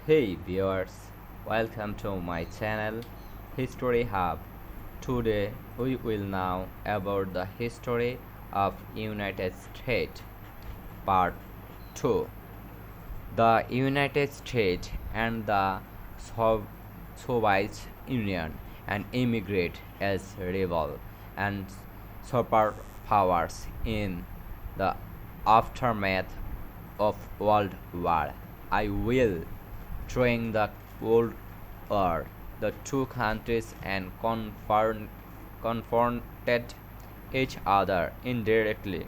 Hey viewers, welcome to my channel History Hub. Today we will know about the history of United States part 2. The United States and the Soviet Union and immigrate as rival and superpowers in the aftermath of World War. I will during the Cold War, the two countries and confronted each other indirectly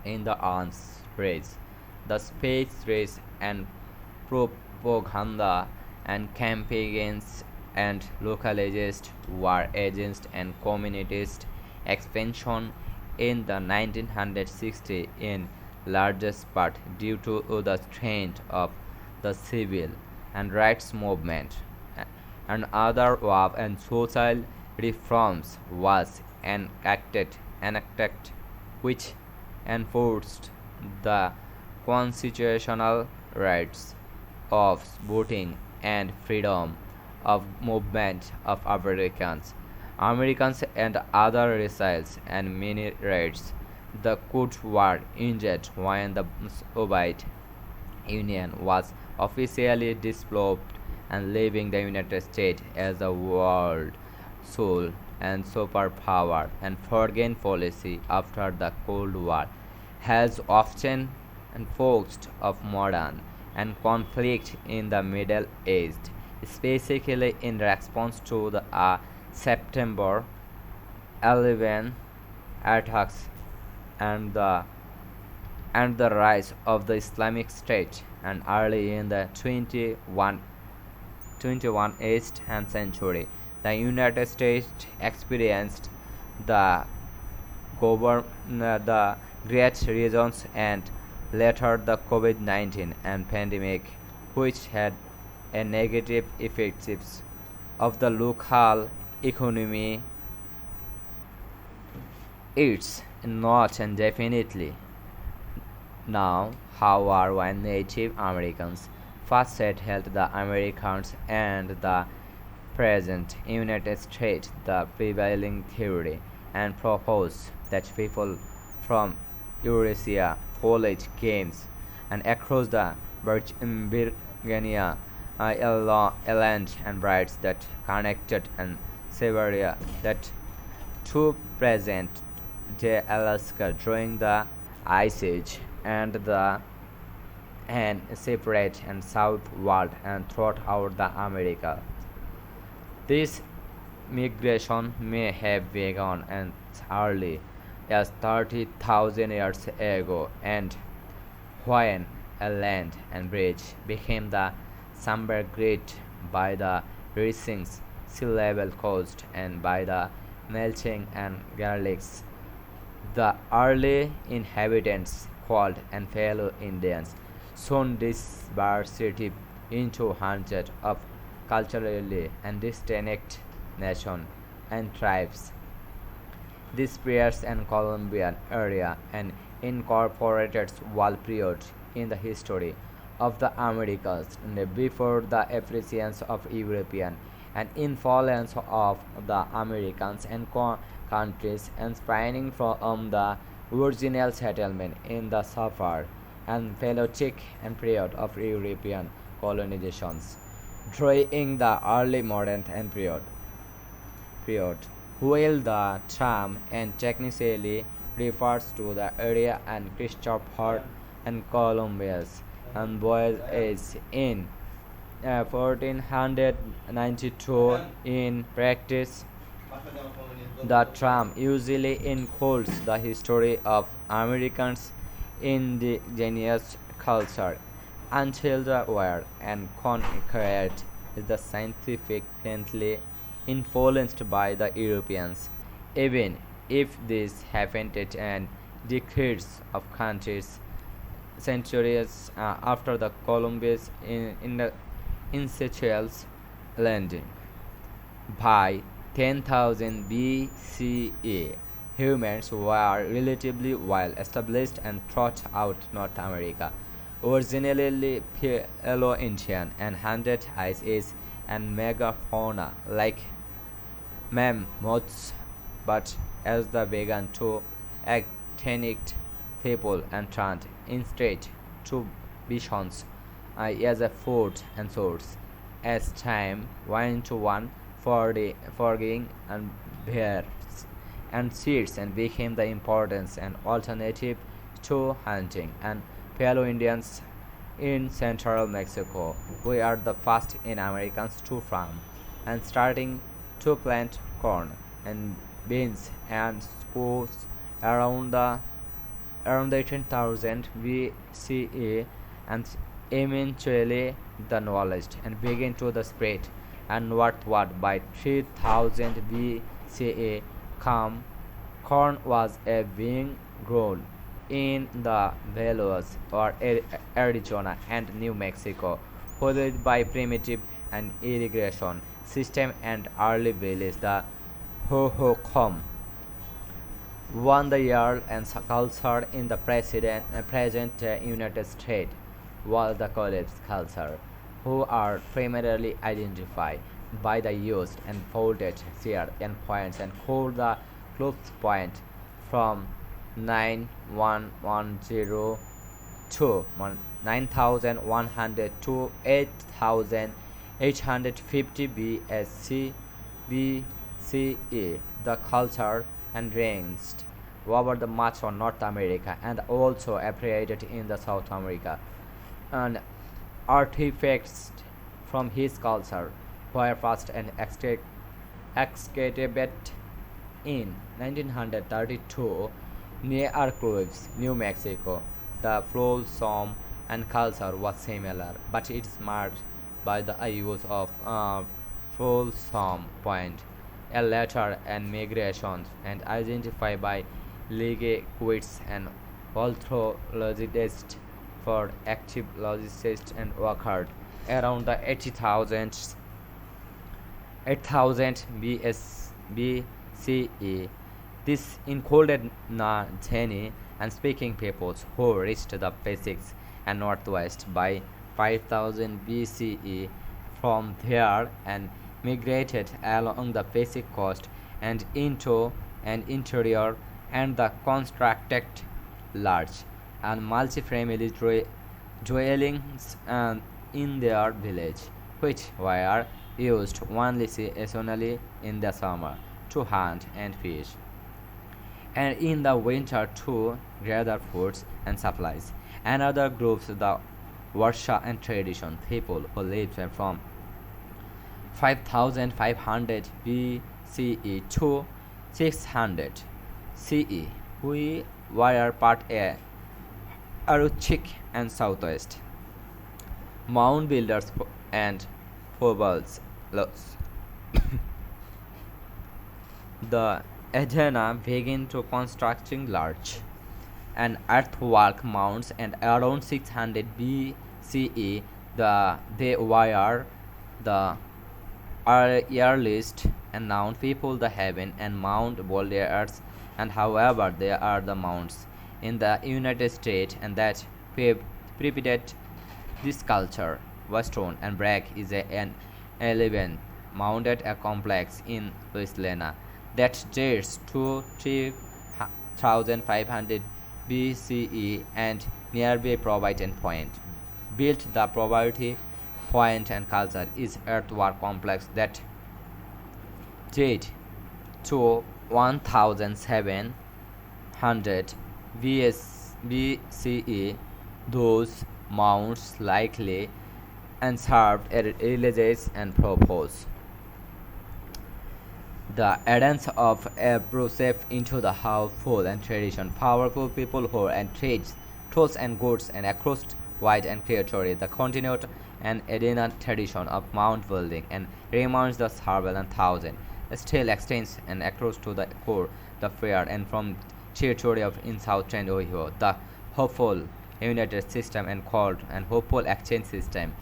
in the arms race, the space race, and propaganda and campaigns and localized war agents and communist expansion in the 1960 in largest part due to the strength of the civil and rights movement and other law and social reforms was enacted which enforced the constitutional rights of voting and freedom of movement of Americans and other races and many rights. The Cold War ended when the Soviet Union was officially dissolved and leaving the United States as a world sole and superpower and foreign policy after the Cold War has often enforced of modern and conflict in the Middle East, specifically in response to the September 11 attacks and the rise of the Islamic State and early in the 21st century, the United States experienced the the Great Regions and later the COVID-19 and pandemic, which had a negative effects of the local economy. It's not indefinitely now, how when Native Americans first settled the Americans and the present United States, the prevailing theory and proposed that people from Eurasia, college games, and across the Virginia island and rights that connected and Siberia that to present day Alaska during the Ice Age and separate and southward and throughout the America. This migration may have begun as early as 30,000 years ago, and when a land and bridge became the submerged by the rising sea level caused and by the melting and garlics, the early inhabitants, called and fellow Indians, soon dispersed into hundreds of culturally and distinct nations and tribes. This period and Colombian area and incorporated wall period in the history of the Americas and before the appreciation of European and influence of the Americans and countries and springing from the original settlement in the Safar and Paleolithic and period of European colonizations during the early modern and period, while the term and technically refers to the area and Christopher and Columbus and voyage in 1492. In practice, the term usually includes the history of Americans' indigenous culture until the war and conquered is the significantly influenced by the Europeans, even if this happened at and decades of countries centuries after the Columbus in the initial landing. By 10,000 BCE, humans were relatively well established and throughout North America, originally Palo-Indian and Hundred Ice Age and megafauna like mammoths, but as they began to extinct, people and turned instead to bisons as a food and source. As time went on, foraging and bears and seeds and became the importance and alternative to hunting and Paleo-Indians in central Mexico. We are the first in Americans to farm and starting to plant corn and beans and squash around the around the 18,000 BCE and eventually the knowledge and began to the spread and northward by 3000 BCE come corn was a being grown in the valleys or Arizona and New Mexico, followed by primitive and irrigation system and early village the Hohokam won the year and culture in the present United States was the college culture, who are primarily identified by the use and folded shear endpoints and called the close point from 9110 to 9100 to 8850 BCE. The culture and ranged over the much of North America and also appeared in the South America. And artifacts from his culture were first and excavated in 1932 near Arclubs, New Mexico. The Folsom and culture was similar, but it is marked by the use of Folsom Point, a letter and migrations, and identified by linguists and anthropologists for active logistics and occurred around the 8000 BCE. This included Na-Dene and speaking peoples who reached the Pacific and Northwest by 5000 BCE. From there and migrated along the Pacific coast and into an interior and the constructed large and multi-family dwellings in their village, which were used only seasonally in the summer to hunt and fish, and in the winter to gather foods and supplies. Another groups the Warsha and tradition people who lived from 5500 BCE to 600 CE, who were part A, Aruchik and Southwest, mound builders and Phobos. The Adena began to constructing large and earthwork mounds and around 600 BCE they were the earliest and known people the heaven and Mount boulders and however they are the mounts in the United States and that predate this culture. Western and Bragg is an 11 mounted a complex in Louisiana that dates to 3500 BCE and nearby Provident Point. Built the Provident Point and culture is earthwork complex that date to 1700 BCE. Those mounds likely and served religious and purpose. The advance of a process into the household and tradition, powerful people who and trades, tools and goods and across wide and territory. The continued and Edena tradition of mound building and remains the several and thousand still extends and across to the core, the fair and from territory of in southern Ohio. The hopeful united system and called and hopeful exchange system,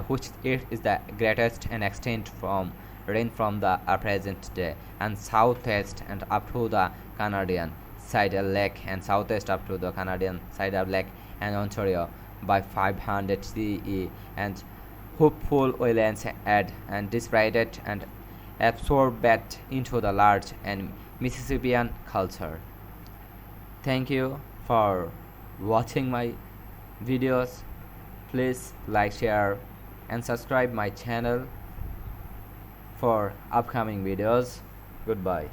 which it is the greatest and extent from rain from the present day and southwest and up to the Canadian side of lake and southwest up to the Canadian side of lake and Ontario by 500 CE, and hopeful Waylands had and decided and absorbed it into the large and Mississippian culture. Thank you for watching my videos. Please like, share, and subscribe my channel for upcoming videos. Goodbye.